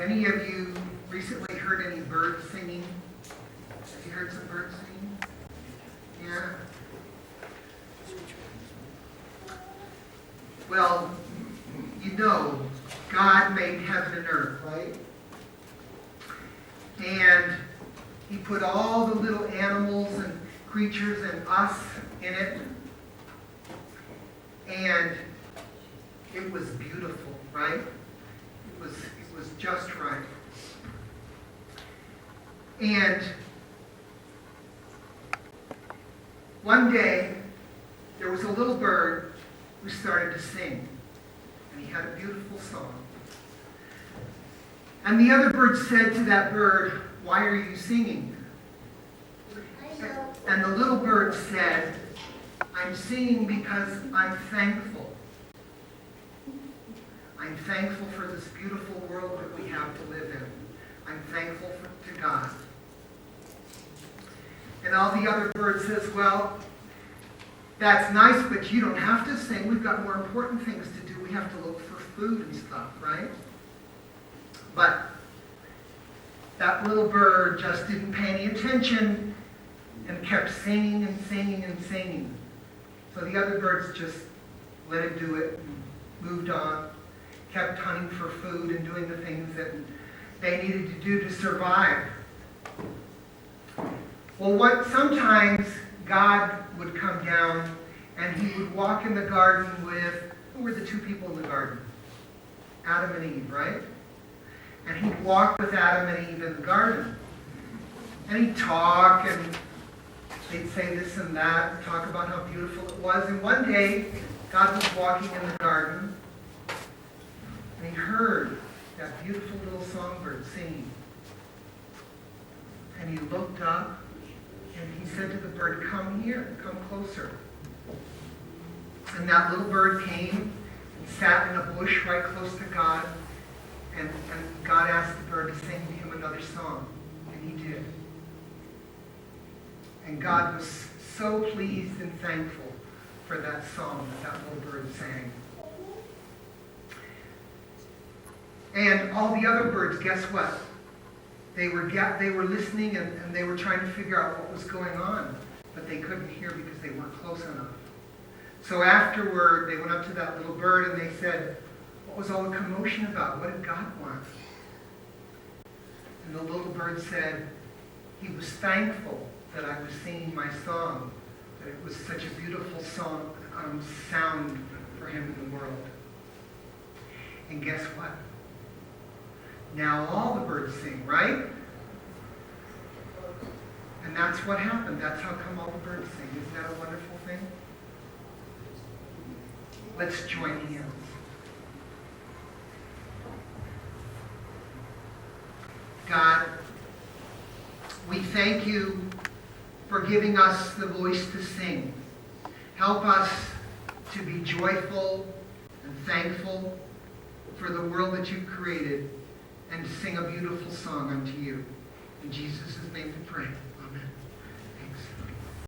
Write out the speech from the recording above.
Any of you recently heard any birds singing? Have you heard some birds singing? Yeah? Well, you know, God made heaven and earth, right? And He put all the little animals and creatures and us in it. And it was beautiful, right? It was just right. And one day, there was a little bird who started to sing. And he had a beautiful song. And the other bird said to that bird, "Why are you singing?" And the little bird said, "I'm singing because I'm thankful. I'm thankful for this beautiful world that we have to live in. I'm thankful to God." And all the other birds says, "Well, that's nice, but you don't have to sing. We've got more important things to do. We have to look for food and stuff, right?" But that little bird just didn't pay any attention and kept singing and singing and singing. So the other birds just let it do it and moved on, kept hunting for food and doing the things that they needed to do to survive. Well, sometimes God would come down and He would walk in the garden with, who were the two people in the garden? Adam and Eve, right? And He'd walk with Adam and Eve in the garden. And He'd talk and they'd say this and that, and talk about how beautiful it was. And one day, God was walking in the garden and He heard that beautiful little songbird singing. And He looked up and He said to the bird, "Come here, come closer." And that little bird came and sat in a bush right close to God. And God asked the bird to sing to Him another song. And He did. And God was so pleased and thankful for that song that little bird sang. And all the other birds, guess what? They were listening and they were trying to figure out what was going on. But they couldn't hear because they weren't close enough. So afterward, they went up to that little bird and they said, "What was all the commotion about? What did God want?" And the little bird said, "He was thankful that I was singing my song, that it was such a beautiful sound for Him in the world." And guess what? Now all the birds sing, right? And that's what happened. That's how come all the birds sing. Isn't that a wonderful thing? Let's join hands. God, we thank You for giving us the voice to sing. Help us to be joyful and thankful for the world that You've created and to sing a beautiful song unto You. In Jesus' name we pray.